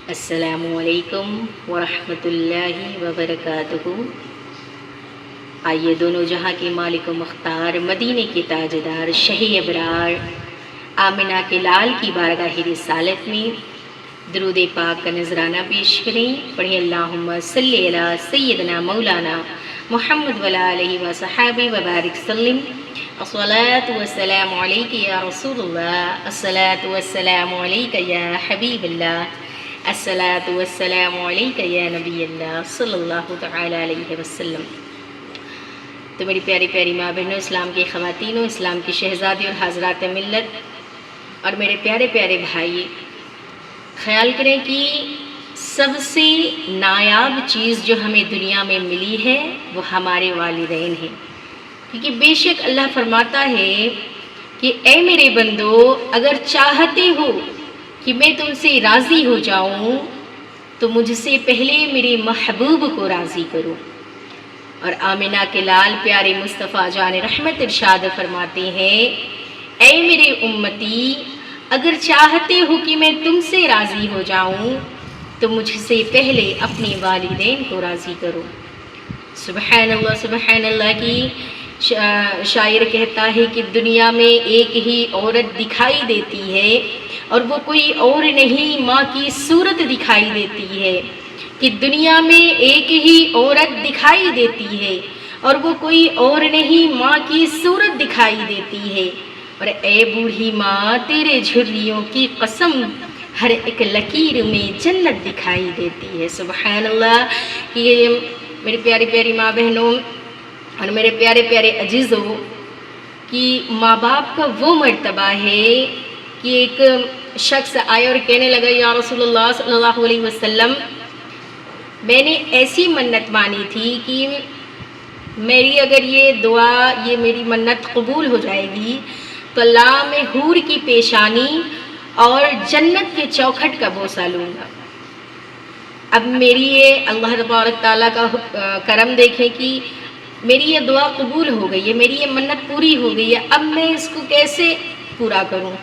السلام علیکم ورحمۃ اللہ وبرکاتہ۔ آئیے دونوں جہاں کے مالک و مختار، مدینے کے تاجدار، شہی ابرار آمنہ کے لال کی بارگاہ رسالت میں درود پاک کا نذرانہ پیش کریں۔ پڑھیں اللہم صلی علی سیدنا مولانا محمد وعلی آلہ وصحبہ وبارک سلم۔ الصلاۃ والسلام علیک یا رسول اللہ، الصلاۃ والسلام علیک یا حبیب اللہ، الصلاۃ والسلام علیک یا نبی اللہ صلی اللہ تعالی علیہ وسلم۔ تو میری پیاری پیاری ماں بہنوں، اسلام کی خواتینوں، اسلام کی شہزادی اور حضرات ملت، اور میرے پیارے پیارے بھائی، خیال کریں کہ سب سے نایاب چیز جو ہمیں دنیا میں ملی ہے وہ ہمارے والدین ہیں، کیونکہ بے شک اللہ فرماتا ہے کہ اے میرے بندو، اگر چاہتے ہو کہ میں تم سے راضی ہو جاؤں تو مجھ سے پہلے میرے محبوب کو راضی کرو۔ اور آمنہ کے لال پیارے مصطفیٰ جان رحمت ارشاد فرماتے ہیں، اے میرے امتی، اگر چاہتے ہو کہ میں تم سے راضی ہو جاؤں تو مجھ سے پہلے اپنے والدین کو راضی کرو۔ سبحان اللہ کی شاعر کہتا ہے کہ دنیا میں ایک ہی عورت دکھائی دیتی ہے اور وہ کوئی اور نہیں ماں کی صورت دکھائی دیتی ہے، کہ دنیا میں ایک ہی عورت دکھائی دیتی ہے اور وہ کوئی اور نہیں ماں کی صورت دکھائی دیتی ہے، اور اے بوڑھی ماں تیرے جھریوں کی قسم ہر ایک لکیر میں جنت دکھائی دیتی ہے۔ سبحان اللہ۔ کہ میری پیاری پیاری ماں بہنوں اور میرے پیارے پیارے عزیزوں، کہ ماں باپ کا وہ مرتبہ ہے کہ ایک شخص آیا اور کہنے لگا، یا رسول اللہ صلی اللہ علیہ وسلم، میں نے ایسی منت مانی تھی کہ میری اگر یہ دعا، یہ میری منت قبول ہو جائے گی تو اللہ میں حور کی پیشانی اور جنت کے چوکھٹ کا بوسہ لوں گا۔ اب میری یہ اللہ تبارک تعالیٰ کا کرم دیکھیں کہ میری یہ دعا قبول ہو گئی ہے، میری یہ منت پوری ہو گئی ہے، اب میں اس کو کیسے پورا کروں؟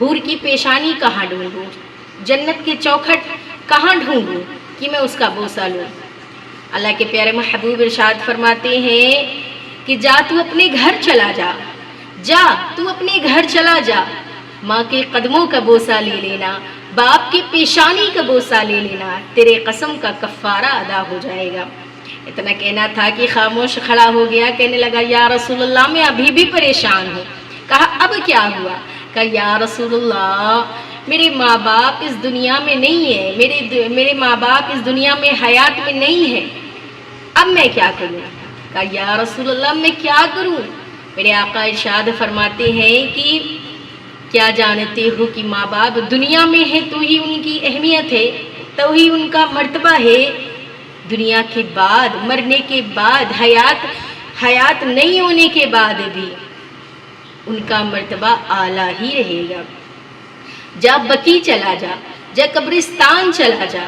حور کی پیشانی کہاں ڈھونڈوں؟ جنت کے چوکھٹ کہاں ڈھونڈوں کہ میں اس کا بوسہ لوں؟ اللہ کے پیارے محبوب ارشاد فرماتے ہیں کہ جا تو اپنے گھر چلا جا، جا تو اپنے گھر چلا جا، ماں کے قدموں کا بوسہ لے لینا، باپ کی پیشانی کا بوسہ لے لینا، تیرے قسم کا کفارہ ادا ہو جائے گا۔ اتنا کہنا تھا کہ خاموش کھڑا ہو گیا، کہنے لگا، یا رسول اللہ میں ابھی بھی پریشان ہوں۔ کہا اب کیا ہوا؟ کہا یا رسول اللہ، میرے ماں باپ اس دنیا میں نہیں ہیں، میرے ماں باپ اس دنیا میں حیات میں نہیں ہیں، اب میں کیا کروں؟ کہا یا رسول اللہ میں کیا کروں؟ میرے آقا ارشاد فرماتے ہیں کہ کیا جانتے ہو کہ ماں باپ دنیا میں ہے تو ہی ان کی اہمیت ہے، تو ہی ان کا مرتبہ ہے، دنیا کے بعد، مرنے کے بعد، حیات نہیں ہونے کے بعد بھی ان کا مرتبہ اعلیٰ ہی رہے گا۔ جا بقیع چلا جا، جا قبرستان چلا جا،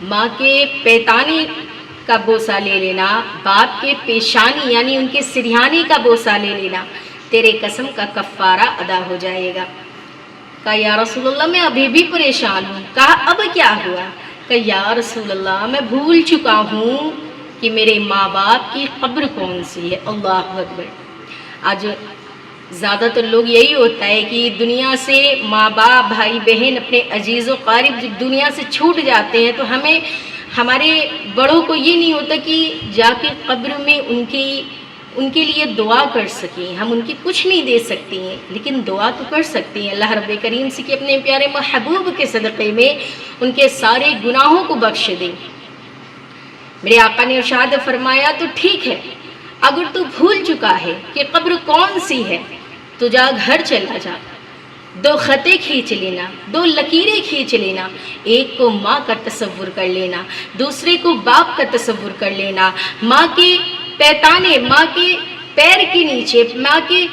ماں کے پیتانے کا بوسہ لے لینا، باپ کے پیشانی یعنی ان کے سریانے کا بوسہ لے لینا، تیرے قسم کا کفارہ ادا ہو جائے گا۔ کہا یا رسول اللہ میں ابھی بھی پریشان ہوں۔ کہا اب کیا ہوا؟ کہ یا رسول اللہ میں بھول چکا ہوں کہ میرے ماں باپ کی قبر کون سی ہے۔ اللہ اکبر۔ آج زیادہ تر لوگ یہی ہوتا ہے کہ دنیا سے ماں باپ، بھائی بہن، اپنے عزیز و قارب جب دنیا سے چھوٹ جاتے ہیں تو ہمارے بڑوں کو یہ نہیں ہوتا کہ جا کے قبر میں ان کے لیے دعا کر سکیں۔ ہم ان کی کچھ نہیں دے سکتے ہیں لیکن دعا تو کر سکتے ہیں اللہ رب کریم سے کہ اپنے پیارے محبوب کے صدقے میں ان کے سارے گناہوں کو بخش دیں۔ میرے آقا نے ارشاد فرمایا تو ٹھیک ہے، اگر تو بھول چکا ہے کہ قبر کون سی ہے تو جا گھر چلا جا، دو خطیں کھینچ لینا، دو لکیریں کھینچ لینا، ایک کو ماں کا تصور کر لینا، دوسرے کو باپ کا تصور کر لینا، ماں کے پیتانے، ماں کے پیر کے نیچے، ماں کے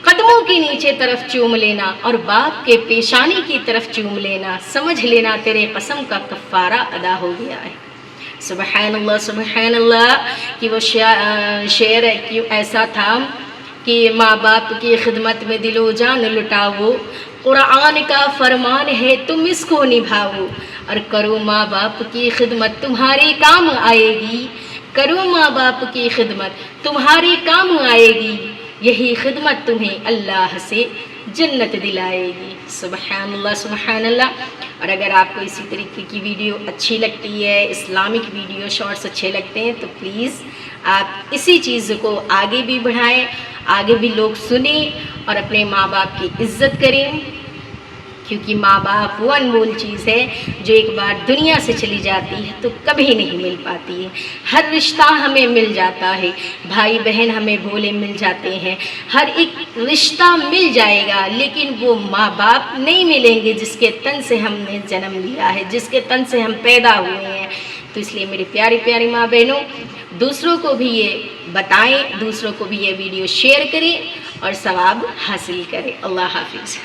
قدموں کے نیچے طرف چوم لینا اور باپ کے پیشانی کی طرف چوم لینا، سمجھ لینا تیرے قسم کا کفارہ ادا ہو گیا ہے۔ سبحان اللہ کہ وہ شعر ایسا تھا کہ ماں باپ کی خدمت میں دل و جان لٹاؤ، قرآن کا فرمان ہے تم اس کو نبھاؤ، اور کرو ماں باپ کی خدمت تمہارے کام آئے گی، کرو ماں باپ کی خدمت تمہارے کام آئے گی، یہی خدمت تمہیں اللہ سے جنت دلائے گی۔ سبحان اللہ سبحان اللہ۔ اور اگر آپ کو اسی طریقے کی ویڈیو اچھی لگتی ہے، اسلامک ویڈیو شارٹس اچھے لگتے ہیں، تو پلیز آپ اسی چیز کو آگے بھی بڑھائیں، آگے بھی لوگ سنیں اور اپنے ماں باپ کی عزت کریں، کیونکہ ماں باپ وہ انمول چیز ہے جو ایک بار دنیا سے چلی جاتی ہے تو کبھی نہیں مل پاتی ہے۔ ہر رشتہ ہمیں مل جاتا ہے، بھائی بہن ہمیں بھولے مل جاتے ہیں، ہر ایک رشتہ مل جائے گا، لیکن وہ ماں باپ نہیں ملیں گے جس کے تن سے ہم نے جنم لیا ہے، جس کے تن سے ہم پیدا ہوئے ہیں۔ تو اس لیے میری پیاری پیاری ماں بہنوں، دوسروں کو بھی یہ بتائیں، دوسروں کو بھی یہ ویڈیو شیئر کریں اور ثواب حاصل کریں۔ اللہ حافظ۔